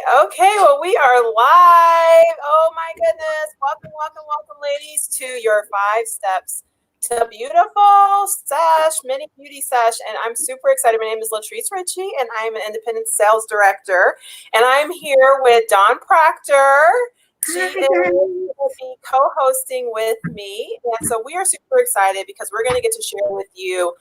Okay, well, we are live. Oh my goodness. Welcome, welcome, welcome, ladies, to your 5 steps to beautiful sesh, mini beauty sesh. And I'm super excited. My name is Latrice Ritchie, and I'm an independent sales director. And I'm here with Dawn Proctor. She Hi, is going to be co-hosting with me. And so we are super excited because we're going to get to share with you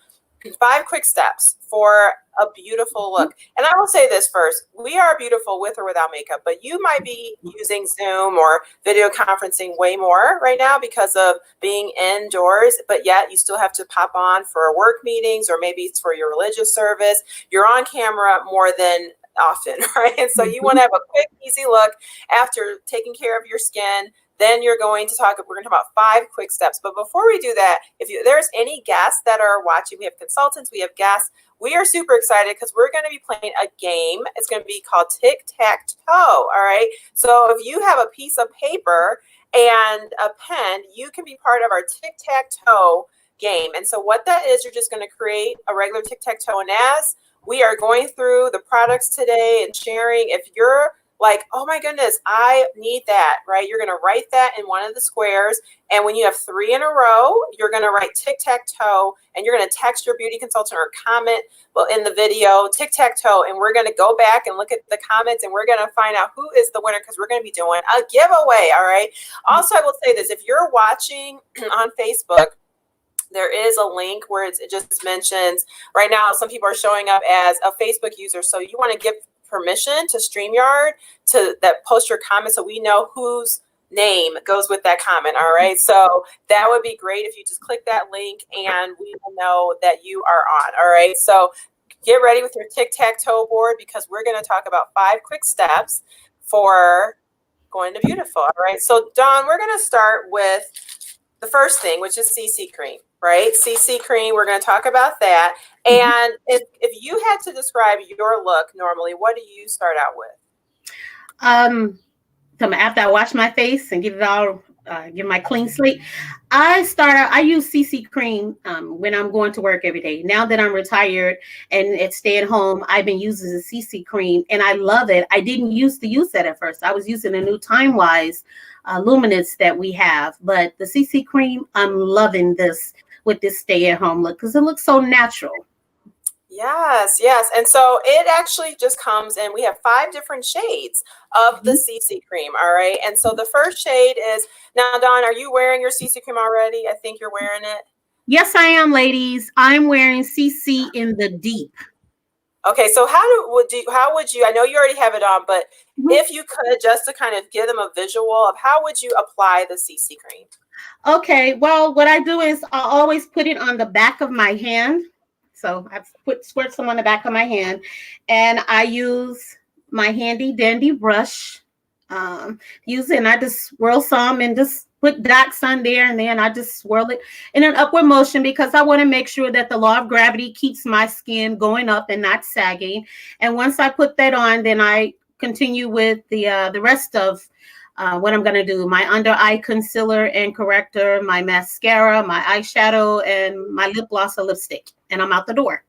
5 quick steps for a beautiful look. And I will say this first, we are beautiful with or without makeup, but you might be using Zoom or video conferencing way more right now because of being indoors, but yet you still have to pop on for work meetings, or maybe it's for your religious service. You're on camera more than often, right? And so you want to have a quick, easy look after taking care of your skin. Then we're going to talk about 5 quick steps. But before we do that, if there's any guests that are watching, we have consultants, we have guests. We are super excited because we're going to be playing a game. It's going to be called Tic-Tac-Toe. All right. So if you have a piece of paper and a pen, you can be part of our Tic-Tac-Toe game. And so what that is, you're just going to create a regular Tic-Tac-Toe. And as we are going through the products today and sharing, if you're like, oh my goodness, I need that, right? You're going to write that in one of the squares. And when you have 3 in a row, you're going to write tic-tac-toe, and you're going to text your beauty consultant or comment in the video, tic-tac-toe. And we're going to go back and look at the comments, and we're going to find out who is the winner, because we're going to be doing a giveaway. All right. Also, I will say this, if you're watching on Facebook, there is a link where it just mentions right now, some people are showing up as a Facebook user. So you want to give permission to StreamYard that post your comment, so we know whose name goes with that comment. All right. So that would be great if you just click that link and we will know that you are on. All right. So get ready with your tic-tac-toe board, because we're going to talk about 5 quick steps for going to beautiful. All right. So Dawn, we're going to start with the first thing, which is CC cream. Right? CC cream, we're going to talk about that. And if you had to describe your look normally, what do you start out with? So after I wash my face and get it all, get my clean slate, I use CC cream when I'm going to work every day. Now that I'm retired and it's stay at home, I've been using the CC cream and I love it. I didn't used to use that at first. I was using a new Time Wise luminance that we have, but the CC cream, I'm loving this with this stay at home look because it looks so natural. Yes, yes. And so it actually just comes in, we have 5 different shades of the CC cream. All right. And so the first shade is, now Dawn, are you wearing your CC cream already? I think you're wearing it. Yes, I am, ladies. I'm wearing CC in the Deep. Okay, so how would you, I know you already have it on, but if you could, just to kind of give them a visual of how would you apply the CC cream? Okay, well, what I do is I always put it on the back of my hand. So I squirt some on the back of my hand, and I use my handy dandy brush. I just swirl some and just put dots on there, and then I just swirl it in an upward motion because I want to make sure that the law of gravity keeps my skin going up and not sagging. And once I put that on, then I continue with the rest of what I'm going to do: my under eye concealer and corrector, my mascara, my eyeshadow, and my lip gloss or lipstick. And I'm out the door.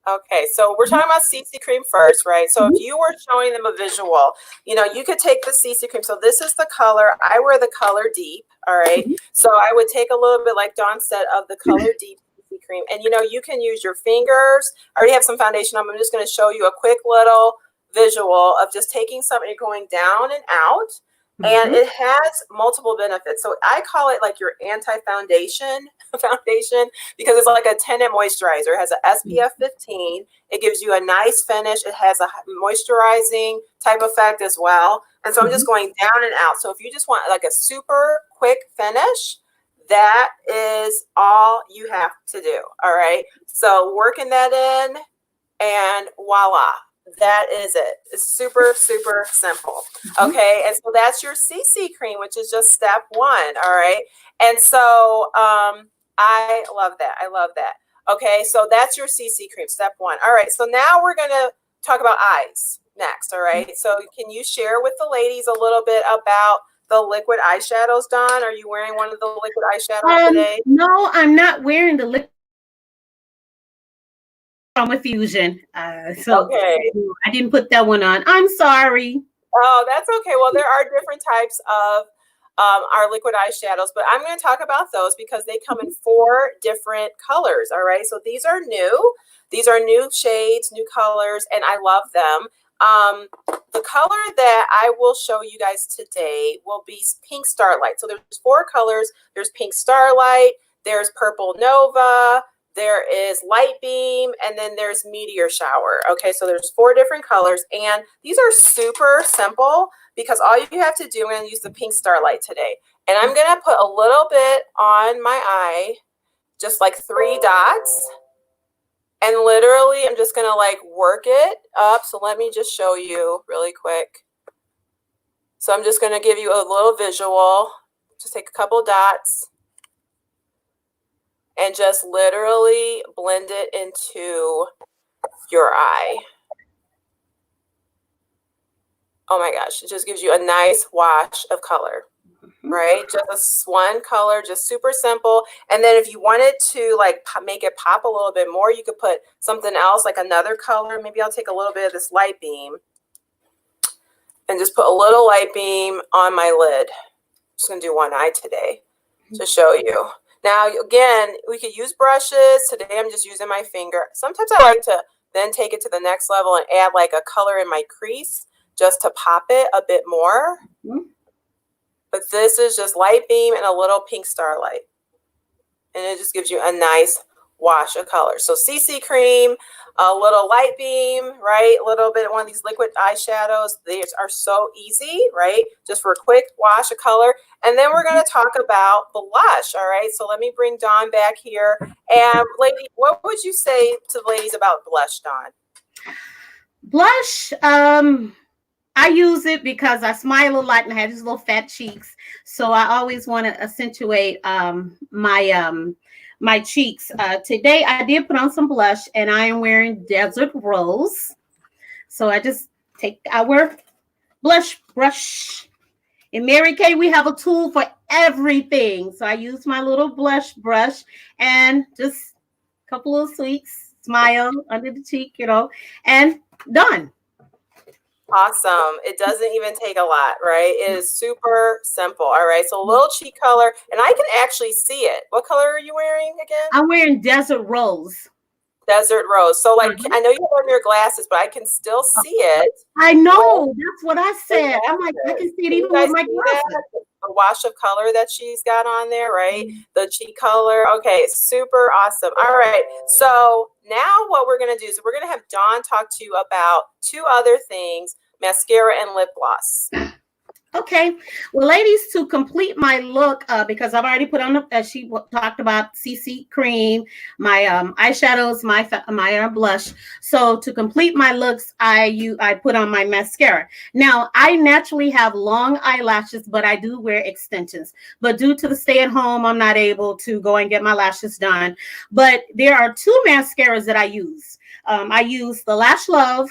Okay, so we're talking about CC cream first, right? So if you were showing them a visual, you could take the CC cream. So this is the color. I wear the color Deep, all right? So I would take a little bit, like Dawn said, of the color Deep CC cream. And, you can use your fingers. I already have some foundation on. I'm just going to show you a quick little visual of just taking some and going down and out. And it has multiple benefits. So I call it like your anti-foundation foundation, because it's like a tinted moisturizer. It has an SPF 15. It gives you a nice finish. It has a moisturizing type effect as well. And so I'm just going down and out. So if you just want like a super quick finish, that is all you have to do. All right. So working that in, and voila. That is it. It's super, super simple. Okay. And so that's your CC cream, which is just step 1. All right. And so I love that. I love that. Okay. So that's your CC cream, step 1. All right. So now we're going to talk about eyes next. All right. So can you share with the ladies a little bit about the liquid eyeshadows, Dawn? Are you wearing one of the liquid eyeshadows today? No, I'm not wearing the liquid. From a fusion. So okay. I didn't put that one on. I'm sorry. Oh, that's okay. Well, there are different types of our liquid eyeshadows, but I'm going to talk about those because they come in 4 different colors. All right. So these are new. These are new shades, new colors, and I love them. The color that I will show you guys today will be Pink Starlight. So there's 4 colors. There's Pink Starlight, there's Purple Nova, there is Light Beam, and then there's Meteor Shower. Okay, so there's 4 different colors, and these are super simple because all you have to do, I'm going to use the Pink Starlight today, and I'm going to put a little bit on my eye, just like 3 dots. And literally, I'm just going to like work it up. So let me just show you really quick. So I'm just going to give you a little visual. Just take a couple dots and just literally blend it into your eye. Oh my gosh, it just gives you a nice wash of color. Right? Just one color, just super simple. And then if you wanted to like make it pop a little bit more, you could put something else, like another color. Maybe I'll take a little bit of this Light Beam and just put a little Light Beam on my lid. I'm just gonna do one eye today to show you. Now, again, we could use brushes. Today I'm just using my finger. Sometimes I like to then take it to the next level and add like a color in my crease just to pop it a bit more. But this is just Light Beam and a little Pink Starlight. And it just gives you a nice wash of color. So CC cream, a little Light Beam, right? A little bit of one of these liquid eyeshadows. These are so easy, right? Just for a quick wash of color. And then we're going to talk about blush, all right? So let me bring Dawn back here. And lady, what would you say to the ladies about blush, Dawn? Blush, I use it because I smile a lot and I have these little fat cheeks. So I always want to accentuate my cheeks. Today I did put on some blush and I am wearing Desert Rose. So I wear blush brush. In Mary Kay, we have a tool for everything. So I use my little blush brush and just a couple of sweets, smile under the cheek, and done. Awesome. It doesn't even take a lot, right? It is super simple. All right. So a little cheek color, and I can actually see it. What color are you wearing again? I'm wearing Desert Rose. Desert Rose. So like, I know you have on your glasses, but I can still see it. I know. That's what I said. I'm like, I can see it even with my glasses. The wash of color that she's got on there, right? The cheek color. Okay, super awesome. All right. So now what we're going to do is we're going to have Dawn talk to you about 2 other things, mascara and lip gloss. Okay. Well, ladies, to complete my look, because I've already put on she talked about CC cream, my eyeshadows, my blush. So to complete my looks, I put on my mascara. Now, I naturally have long eyelashes, but I do wear extensions. But due to the stay at home, I'm not able to go and get my lashes done. But there are 2 mascaras that I use. I use the Lash Love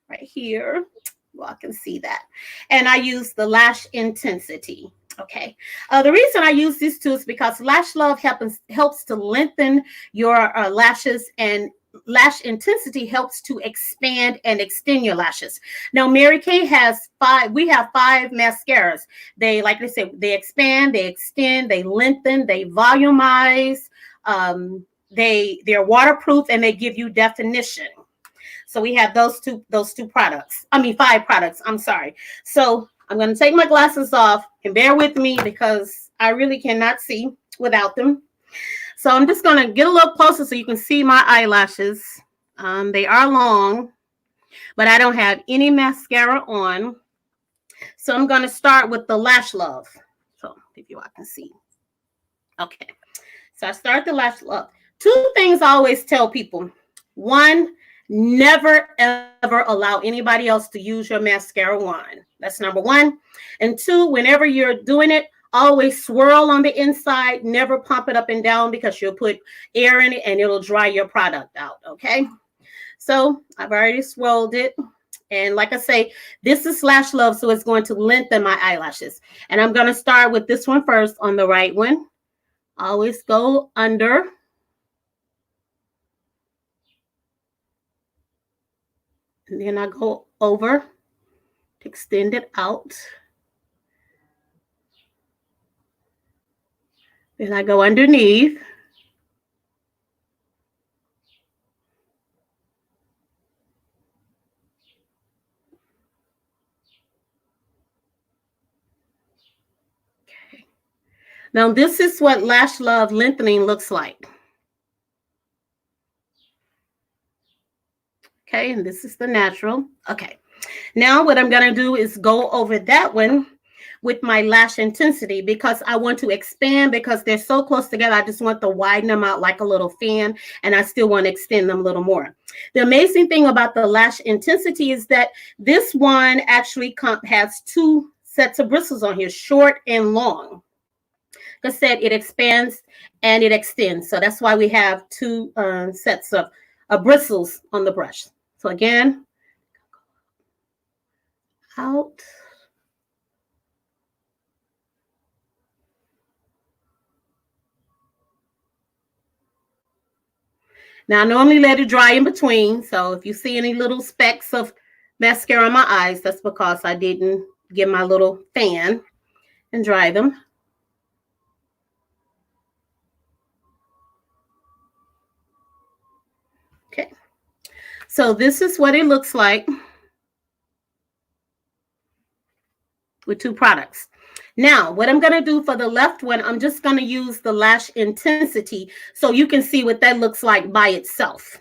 right here. Well, I can see that. And I use the Lash Intensity. Okay. The reason I use these 2 is because Lash Love helps to lengthen your lashes, and Lash Intensity helps to expand and extend your lashes. Now, Mary Kay has 5. We have 5 mascaras. They, like they say, they expand, they extend, they lengthen, they volumize. They're waterproof, and they give you definition. So we have those two products. 5 products. I'm sorry. So I'm going to take my glasses off, and bear with me because I really cannot see without them. So I'm just going to get a little closer so you can see my eyelashes. They are long, but I don't have any mascara on. So I'm going to start with the Lash Love. So if you all can see. Okay. So I start the Lash Love. 2 things I always tell people. 1, never, ever allow anybody else to use your mascara wand. That's number 1. And 2, whenever you're doing it, always swirl on the inside. Never pump it up and down because you'll put air in it and it'll dry your product out. Okay. So I've already swirled it. And like I say, this is Lash Love, so it's going to lengthen my eyelashes. And I'm going to start with this one first on the right one. Always go under. And then I go over to extend it out. Then I go underneath. Okay. Now this is what Lash Love lengthening looks like. Okay, and this is the natural. Okay. Now what I'm going to do is go over that one with my lash intensity because I want to expand because they're so close together. I just want to widen them out like a little fan, and I still want to extend them a little more. The amazing thing about the lash intensity is that this one actually has two sets of bristles on here, short and long. Like I said, it expands and it extends. So that's why we have two sets of bristles on the brush. So again, out. Now, I normally let it dry in between. So if you see any little specks of mascara on my eyes, that's because I didn't get my little fan and dry them. Okay. So this is what it looks like with two products. Now, what I'm going to do for the left one, I'm just going to use the lash intensity so you can see what that looks like by itself.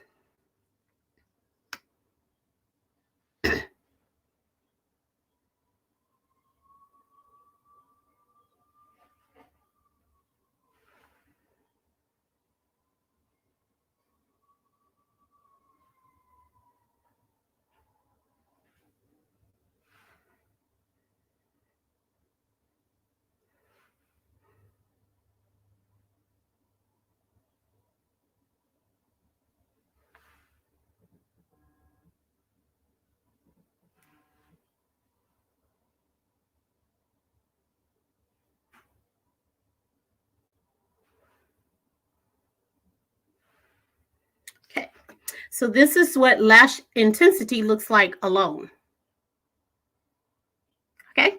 Okay, so this is what lash intensity looks like alone. Okay.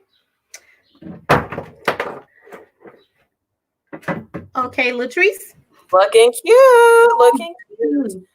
Okay, Latrice. Looking cute. Looking cute.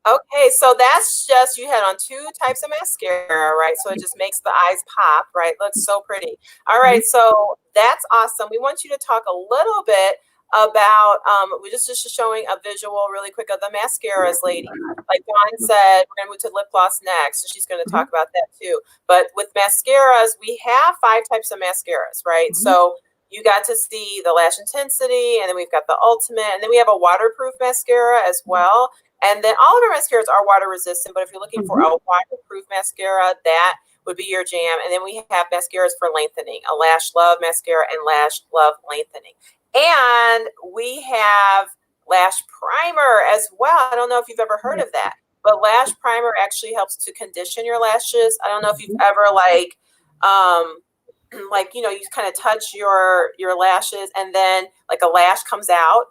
Okay, so that's just, you had on two types of mascara, right? So it just makes the eyes pop, right? Looks so pretty. All right, so that's awesome. We want you to talk a little bit about, we're just showing a visual really quick of the mascaras, ladies. Like Dawn said, we're gonna move to lip gloss next, so she's gonna talk about that too. But with mascaras, we have 5 types of mascaras, right? So you got to see the lash intensity, and then we've got the ultimate, and then we have a waterproof mascara as well. And then all of our mascaras are water resistant, but if you're looking for a waterproof mascara, that would be your jam. And then we have mascaras for lengthening, a Lash Love mascara and Lash Love lengthening. And we have Lash Primer as well. I don't know if you've ever heard of that, but Lash Primer actually helps to condition your lashes. I don't know if you've ever like, you know, you kind of touch your lashes and then like a lash comes out.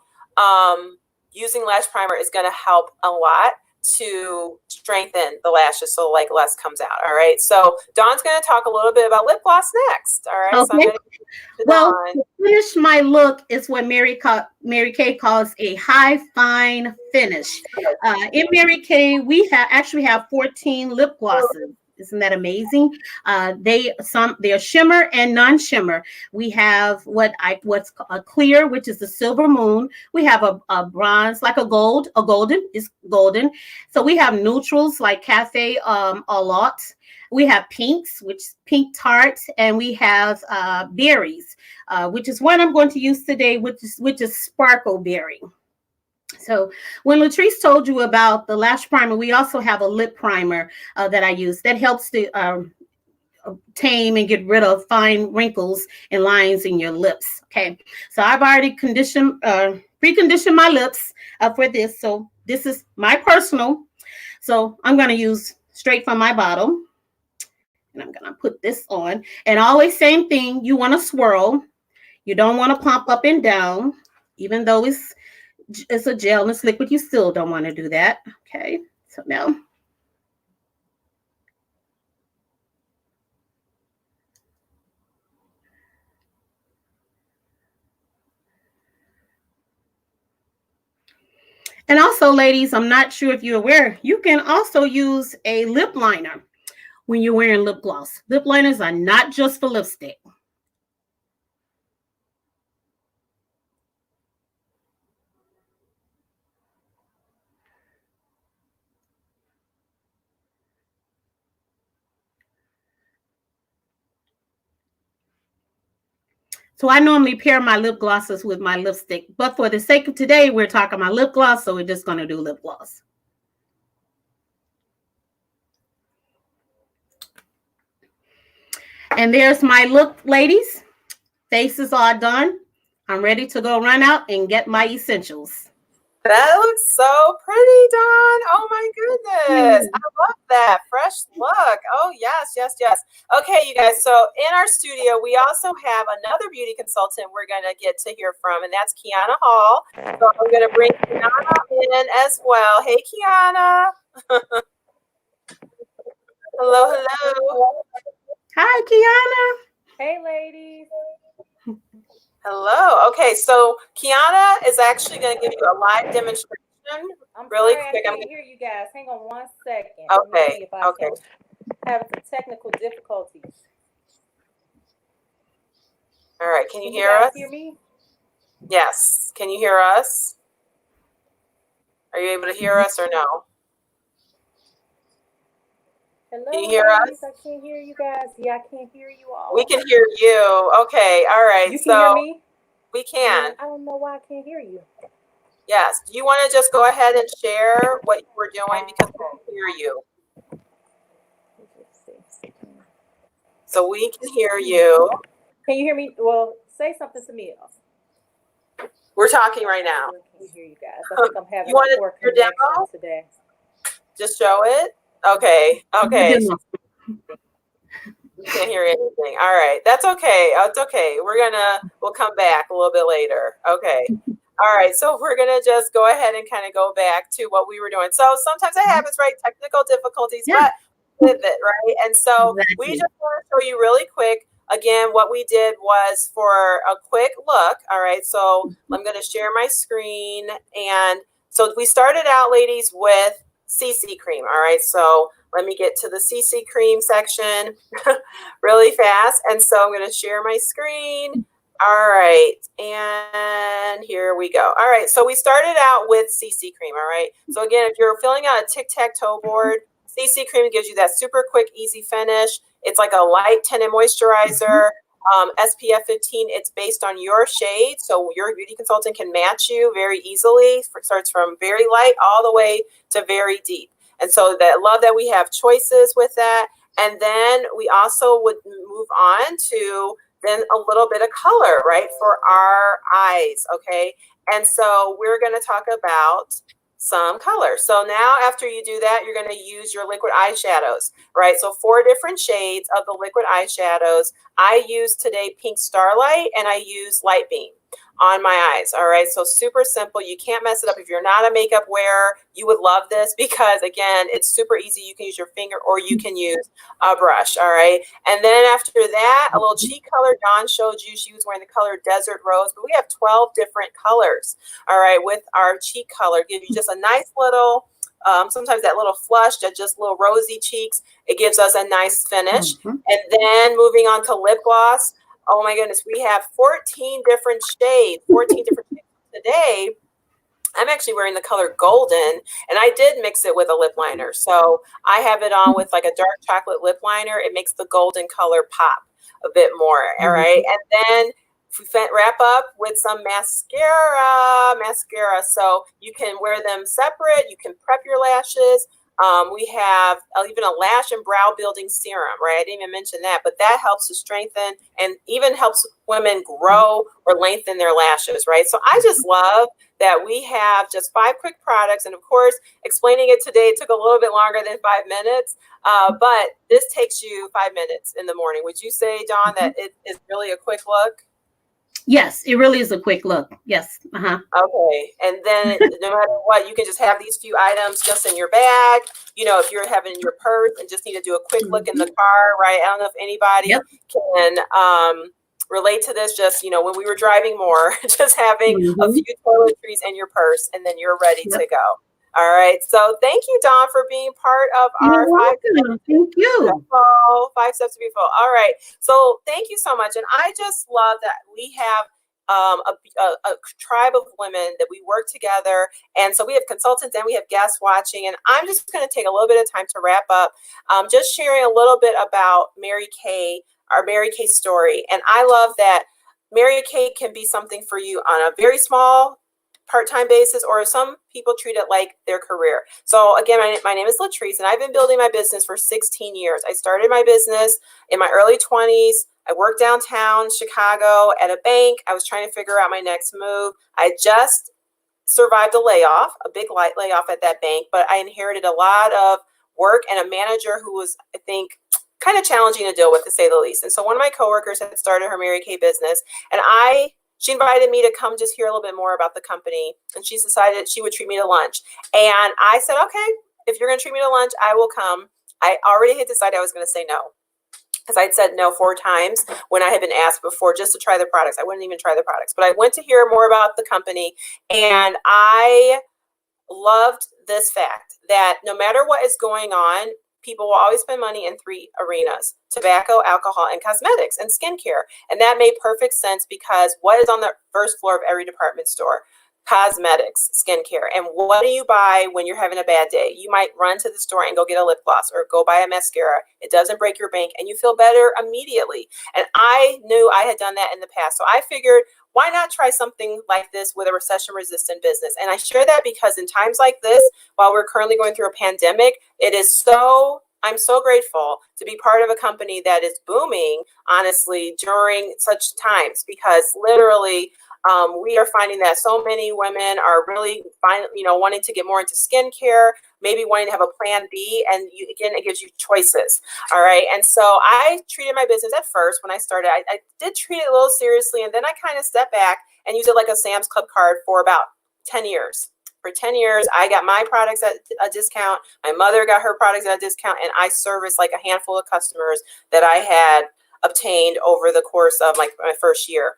Using lash primer is going to help a lot to strengthen the lashes so like less comes out. All right. So Dawn's going to talk a little bit about lip gloss next. All right. Okay. So I'm going to finish my look is what Mary Kay calls a high fine finish. In Mary Kay, we actually have 14 lip glosses. Isn't that amazing? They're shimmer and non-shimmer. We have what's a clear, which is the silver moon. We have a bronze, like a golden is golden. So we have neutrals like Cafe a lot. We have pinks, which is pink tart, and we have berries, which is one I'm going to use today, which is sparkle berry. So when Latrice told you about the lash primer, we also have a lip primer that I use that helps to tame and get rid of fine wrinkles and lines in your lips. Okay, so I've already preconditioned my lips for this. So this is my personal. So I'm going to use straight from my bottle. And I'm going to put this on. And always same thing, you want to swirl. You don't want to pump up and down, even though it's a gel and it's liquid, you still don't want to do that. Okay, so now And also, ladies, I'm not sure if you're aware, you can also use a lip liner when you're wearing lip gloss. Lip liners are not just for lipstick. So I normally pair my lip glosses with my lipstick, but for the sake of today, we're talking about lip gloss, so we're just going to do lip gloss. And there's my look, ladies. Face is all done. I'm ready to go run out and get my essentials. That looks so pretty, Dawn. Oh my goodness. I love that. Fresh look. Oh, yes, yes, yes. Okay, you guys. So in our studio, we also have another beauty consultant we're going to get to hear from, and that's Kiana Hall. So I'm going to bring Kiana in as well. Hey, Kiana. Hello, hello. Hi, Kiana. Hey, ladies. Hello. Okay, so Kiana is actually going to give you a live demonstration. I'm really sorry, quick. I can't hear you guys. Hang on 1 second. Okay. Let me see if I Okay. can have some technical difficulties. All right. Can you hear guys us? Hear me? Yes. Can you hear us? Are you able to hear us or no? Hello, can you hear ladies. us? I can't hear you guys. Yeah, I can't hear you all. We can hear you. Okay. All right. You can hear me? We can. Yeah, I don't know why I can't hear you. Yes. Do you want to just go ahead and share what you were doing because we can hear you? So we can hear you. Can you hear me? Well, say something to me. We're talking right now. I can't hear you guys. I think I'm having You want a poor your connection demo? today. Just show it. Okay. Okay. You can't hear anything. All right. That's okay. It's okay. We'll come back a little bit later. Okay. All right. So we're going to just go ahead and kind of go back to what we were doing. So sometimes that happens, right? Technical difficulties, but with it, right? And so we just want to show you really quick. Again, what we did was for a quick look. All right. So I'm going to share my screen. And so we started out, ladies, with CC cream. All right. So let me get to the CC cream section really fast. And so I'm going to share my screen. All right. And here we go. All right. So we started out with CC cream. All right. So again, if you're filling out a tic-tac-toe board, CC cream gives you that super quick, easy finish. It's like a light tinted moisturizer. SPF 15, it's based on your shade. So your beauty consultant can match you very easily. It starts from very light all the way to very deep. And so that love that we have choices with that. And then we also would move on to then a little bit of color, right, for our eyes, okay? And so we're going to talk about some color. So now after you do that, you're going to use your liquid eyeshadows, right? So 4 different shades of the liquid eyeshadows. I use today Pink Starlight and I use Light Beam on my eyes. All right. So super simple. You can't mess it up. If you're not a makeup wearer, you would love this because again, it's super easy. You can use your finger or you can use a brush. All right. And then after that, a little cheek color. Dawn showed you, she was wearing the color Desert Rose, but we have 12 different colors. All right. With our cheek color, give you just a nice little, sometimes that little flush, just little rosy cheeks. It gives us a nice finish. And then moving on to lip gloss. Oh my goodness, we have 14 different shades, 14 different shades today. I'm actually wearing the color Golden, and I did mix it with a lip liner. So I have it on with like a dark chocolate lip liner. It makes the golden color pop a bit more, all right? And then we wrap up with some mascara. So you can wear them separate. You can prep your lashes. We have even a lash and brow building serum, right? I didn't even mention that, but that helps to strengthen and even helps women grow or lengthen their lashes, right? So I just love that we have just 5 quick products. And of course, explaining it today took a little bit longer than 5 minutes, but this takes you 5 minutes in the morning. Would you say, Dawn, that it is really a quick look? Yes, it really is a quick look. Yes. Okay. And then no matter what, you can just have these few items just in your bag. You know, if you're having your purse and just need to do a quick look in the car, right? I don't know if anybody can relate to this. Just, when we were driving more, just having a few toiletries in your purse, and then you're ready to go. All right. So thank you, Dawn, for being part of our You're welcome. Thank you. 5 steps to be full. All right. So thank you so much. And I just love that we have a tribe of women that we work together. And so we have consultants and we have guests watching. And I'm just going to take a little bit of time to wrap up, just sharing a little bit about Mary Kay, our Mary Kay story. And I love that Mary Kay can be something for you on a very small part-time basis, or some people treat it like their career. So again, my name is Latrice, and I've been building my business for 16 years. I started my business in my early 20s. I worked downtown Chicago at a bank. I was trying to figure out my next move. I just survived a layoff, a big layoff at that bank, but I inherited a lot of work and a manager who was, I think, kind of challenging to deal with, to say the least. And so one of my coworkers had started her Mary Kay business, and she invited me to come just hear a little bit more about the company, and she decided she would treat me to lunch. And I said, okay, if you're going to treat me to lunch, I will come. I already had decided I was going to say no, because I'd said no 4 times when I had been asked before just to try the products. I wouldn't even try the products, but I went to hear more about the company, and I loved this fact that no matter what is going on, people will always spend money in 3 arenas: tobacco, alcohol, and cosmetics and skincare. And that made perfect sense, because what is on the first floor of every department store? Cosmetics, skincare. And what do you buy when you're having a bad day? You might run to the store and go get a lip gloss or go buy a mascara. It doesn't break your bank and you feel better immediately. And I knew I had done that in the past. So I figured, why not try something like this with a recession-resistant business? And I share that because in times like this, while we're currently going through a pandemic, I'm so grateful to be part of a company that is booming, honestly, during such times, because literally we are finding that so many women are really wanting to get more into skincare, maybe wanting to have a plan B, and again, it gives you choices. All right. And so I treated my business at first when I started, I did treat it a little seriously, and then I kind of stepped back and used it like a Sam's Club card for about 10 years. For 10 years, I got my products at a discount. My mother got her products at a discount, and I serviced like a handful of customers that I had obtained over the course of my first year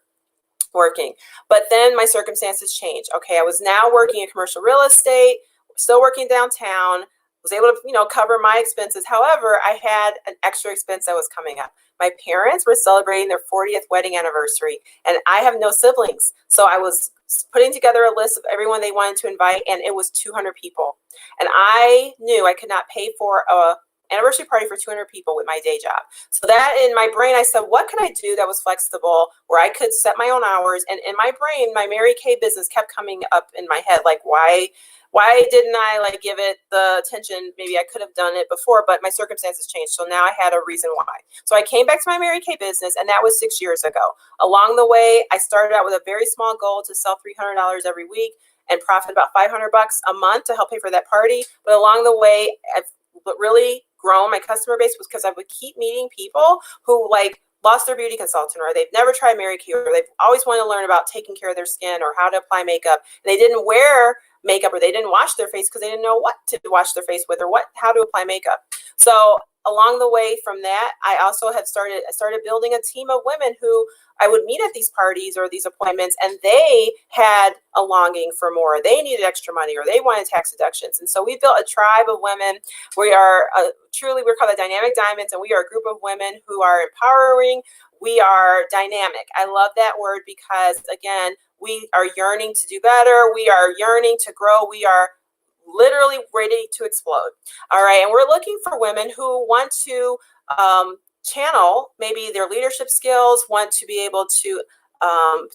working. But then my circumstances changed. Okay, I was now working in commercial real estate, still working downtown, was able to, cover my expenses. However, I had an extra expense that was coming up. My parents were celebrating their 40th wedding anniversary, and I have no siblings. So I was putting together a list of everyone they wanted to invite, and it was 200 people. And I knew I could not pay for a anniversary party for 200 people with my day job. So that in my brain, I said, what could I do that was flexible, where I could set my own hours? And in my brain, my Mary Kay business kept coming up in my head. Like, why didn't I give it the attention? Maybe I could have done it before, but my circumstances changed. So now I had a reason why. So I came back to my Mary Kay business, and that was 6 years ago. Along the way, I started out with a very small goal to sell $300 every week and profit about $500 a month to help pay for that party. But along the way, I've really grown my customer base was because I would keep meeting people who lost their beauty consultant, or they've never tried Mary Kay, or they've always wanted to learn about taking care of their skin or how to apply makeup. And they didn't wear makeup, or they didn't wash their face because they didn't know what to wash their face with, or how to apply makeup. So along the way from that, I also started building a team of women who I would meet at these parties or these appointments, and they had a longing for more. They needed extra money, or they wanted tax deductions. And so we built a tribe of women. We are we're called the Dynamic Diamonds, and we are a group of women who are empowering. We are dynamic. I love that word because, again, we are yearning to do better. We are yearning to grow. We are literally ready to explode. All right. And we're looking for women who want to channel maybe their leadership skills, want to be able to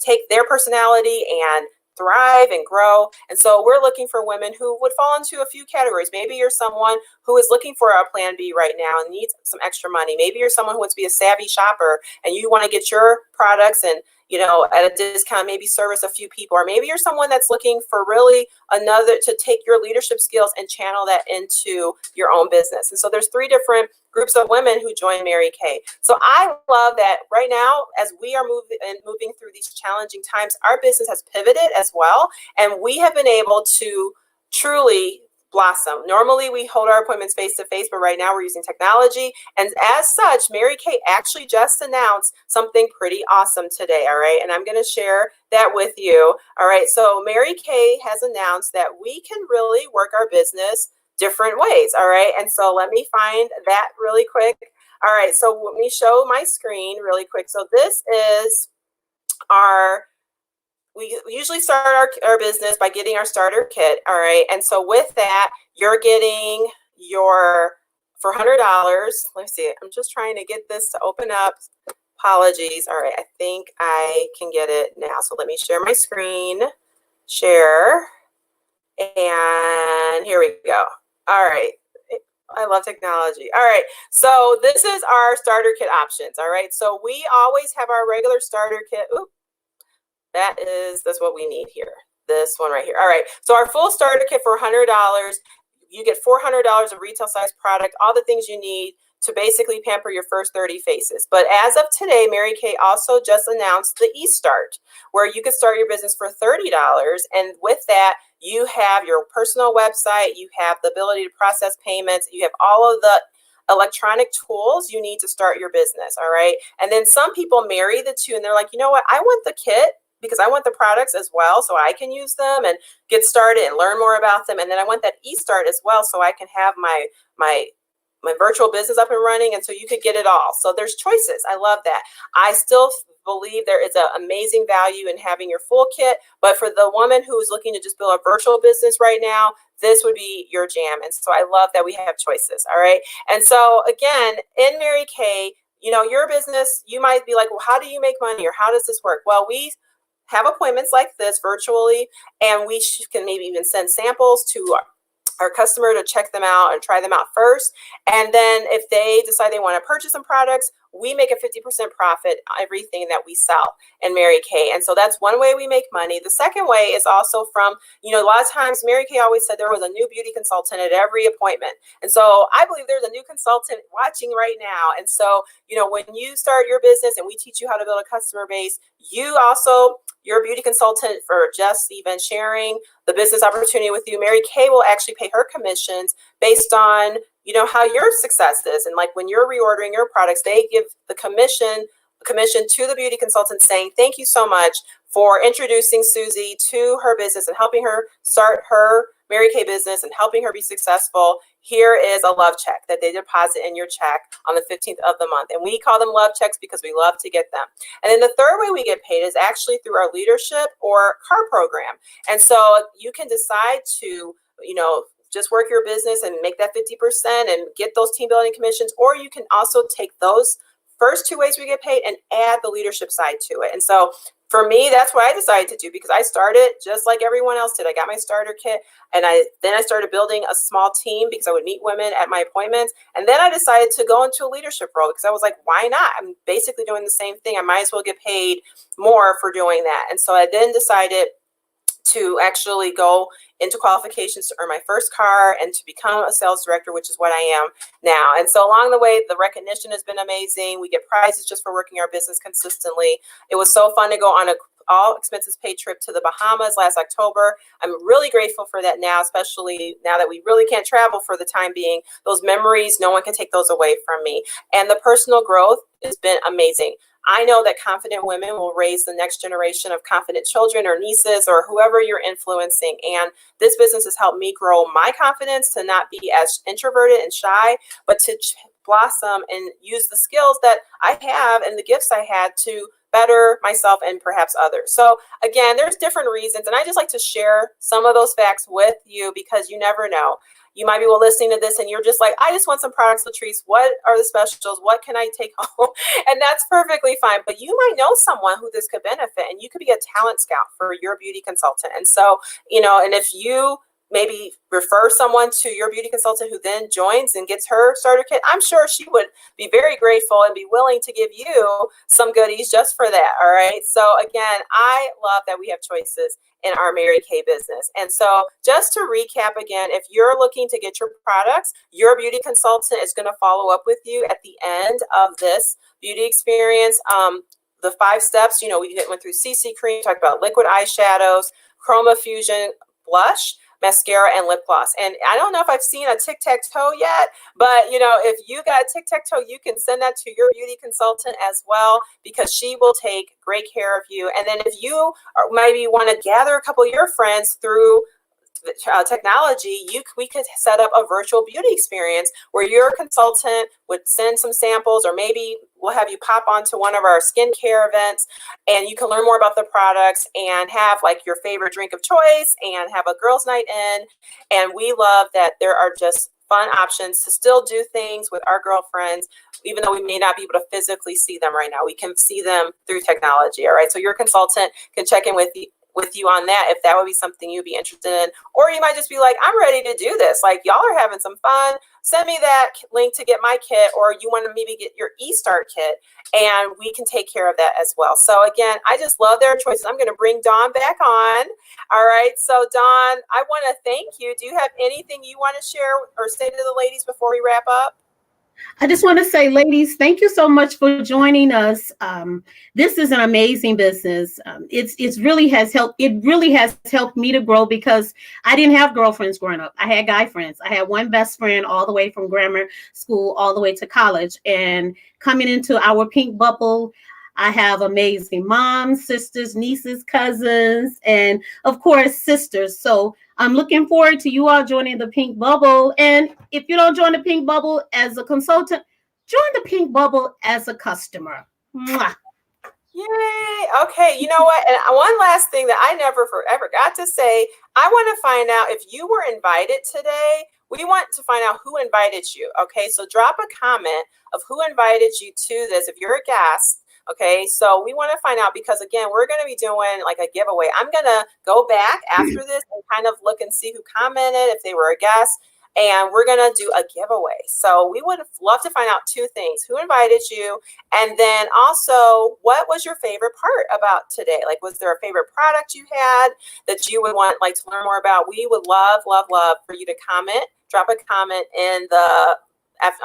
take their personality and thrive and grow. And so we're looking for women who would fall into a few categories. Maybe you're someone who is looking for a plan B right now and needs some extra money. Maybe you're someone who wants to be a savvy shopper and you want to get your products and at a discount, maybe service a few people. Or maybe you're someone that's looking for really to take your leadership skills and channel that into your own business. And so there's 3 different groups of women who join Mary Kay. So I love that right now, as we are moving through these challenging times, our business has pivoted as well. And we have been able to truly blossom. Normally we hold our appointments face to face, but right now we're using technology. And as such, Mary Kay actually just announced something pretty awesome today. All right. And I'm going to share that with you. All right. So Mary Kay has announced that we can really work our business different ways. All right. And so let me find that really quick. All right. So let me show my screen really quick. So this is we usually start our business by getting our starter kit. All right. And so with that, you're getting for $100. Let me see. I'm just trying to get this to open up. Apologies. All right. I think I can get it now. So let me share my screen. Share. And here we go. All right. I love technology. All right. So this is our starter kit options. All right. So we always have our regular starter kit. Ooh, that's what we need here. This one right here. All right. So our full starter kit for $100, you get $400 of retail size product, all the things you need to basically pamper your first 30 faces. But as of today, Mary Kay also just announced the eStart, where you can start your business for $30. And with that, you have your personal website, you have the ability to process payments, you have all of the electronic tools you need to start your business. All right. And then some people marry the two and they're like, you know what, I want the kit because I want the products as well so I can use them and get started and learn more about them. And then I want that eStart as well so I can have my virtual business up and running, and so you could get it all. So there's choices. I love that. I still believe there is an amazing value in having your full kit, but for the woman who is looking to just build a virtual business right now, this would be your jam. And so I love that we have choices. All right. And so again, in Mary Kay, your business, you might be like, well, how do you make money or how does this work? Well, we have appointments like this virtually, and we can maybe even send samples to our customer to check them out and try them out first. And then if they decide they want to purchase some products, we make a 50% profit on everything that we sell in Mary Kay. And so that's one way we make money. The second way is also from, a lot of times Mary Kay always said there was a new beauty consultant at every appointment. And so I believe there's a new consultant watching right now. And so, when you start your business and we teach you how to build a customer base, you're a beauty consultant for just even sharing the business opportunity with you. Mary Kay will actually pay her commissions based on, how your success is. And like when you're reordering your products, they give the commission to the beauty consultant saying, thank you so much for introducing Susie to her business and helping her start her Mary Kay business and helping her be successful. Here is a love check that they deposit in your check on the 15th of the month. And we call them love checks because we love to get them. And then the third way we get paid is actually through our leadership or CAR program. And so you can decide to, just work your business and make that 50% and get those team building commissions, or you can also take those first two ways we get paid and add the leadership side to it. And so for me, that's what I decided to do because I started just like everyone else did. I got my starter kit and then I started building a small team because I would meet women at my appointments. And then I decided to go into a leadership role because I was like, why not? I'm basically doing the same thing. I might as well get paid more for doing that. And so I then decided to actually go into qualifications to earn my first car and to become a sales director, which is what I am now. And so along the way, the recognition has been amazing. We get prizes just for working our business consistently. It was so fun to go on a all expenses paid trip to the Bahamas last October. I'm really grateful for that now, especially now that we really can't travel for the time being. Those memories, no one can take those away from me. And the personal growth has been amazing. I know that confident women will raise the next generation of confident children or nieces or whoever you're influencing. And this business has helped me grow my confidence to not be as introverted and shy, but to blossom and use the skills that I have and the gifts I had to better myself and perhaps others. So again, there's different reasons. And I just like to share some of those facts with you because you never know. You might be listening to this and you're just like, I just want some products, Latrice. What are the specials? What can I take home? And that's perfectly fine. But you might know someone who this could benefit, and you could be a talent scout for your beauty consultant. And so, and if you maybe refer someone to your beauty consultant who then joins and gets her starter kit, I'm sure she would be very grateful and be willing to give you some goodies just for that. All right. So again, I love that we have choices in our Mary Kay business. And so just to recap again, if you're looking to get your products, your beauty consultant is going to follow up with you at the end of this beauty experience. The 5 steps, we went through CC cream, talked about liquid eyeshadows, Chroma Fusion blush, mascara and lip gloss. And I don't know if I've seen a tic-tac-toe yet, but if you got a tic-tac-toe, you can send that to your beauty consultant as well, because she will take great care of you. And then if you maybe want to gather a couple of your friends through technology, we could set up a virtual beauty experience where your consultant would send some samples, or maybe we'll have you pop onto one of our skincare events, and you can learn more about the products and have like your favorite drink of choice and have a girls' night in. And we love that there are just fun options to still do things with our girlfriends, even though we may not be able to physically see them right now. We can see them through technology. All right. So your consultant can check in with you on that, if that would be something you'd be interested in. Or you might just be like, I'm ready to do this. Like, y'all are having some fun. Send me that link to get my kit, or you want to maybe get your eStart kit, and we can take care of that as well. So again, I just love their choices. I'm going to bring Dawn back on. All right. So Dawn, I want to thank you. Do you have anything you want to share or say to the ladies before we wrap up? I just want to say, ladies, thank you so much for joining us. This is an amazing business. It really has helped me to grow, because I didn't have girlfriends growing up. I had guy friends. I had one best friend all the way from grammar school all the way to college. And coming into our pink bubble, I have amazing moms, sisters, nieces, cousins, and of course, sisters. So I'm looking forward to you all joining the pink bubble. And if you don't join the pink bubble as a consultant, join the pink bubble as a customer. Mwah. Yay. Okay. You know what? And one last thing that I never forever got to say, I want to find out if you were invited today. We want to find out who invited you. Okay. So drop a comment of who invited you to this, if you're a guest. Okay, so we want to find out, because again, we're going to be doing like a giveaway. I'm going to go back after this and kind of look and see who commented, if they were a guest, and we're going to do a giveaway. So we would love to find out two things: who invited you, and then also what was your favorite part about today? Like, was there a favorite product you had that you would want like to learn more about? We would love, love, love for you to comment, drop a comment in the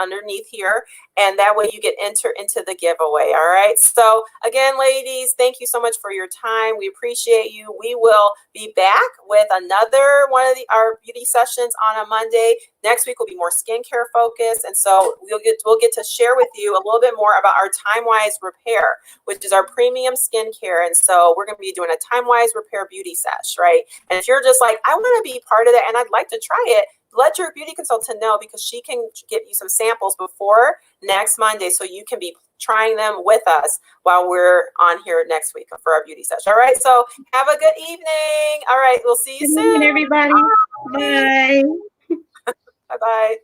underneath here, and that way you get entered into the giveaway. All right. So again, ladies, thank you so much for your time. We appreciate you. We will be back with another one of our beauty sessions on a Monday. Next week will be more skincare focused, and so we'll get to share with you a little bit more about our Time-Wise Repair, which is our premium skincare. And so we're going to be doing a Time-Wise Repair beauty sesh, right? And if you're just like, I want to be part of that and I'd like to try it, let your beauty consultant know, because she can give you some samples before next Monday, so you can be trying them with us while we're on here next week for our beauty session. All right. So have a good evening. All right. We'll see you soon. Good evening, everybody. Bye. Bye-bye.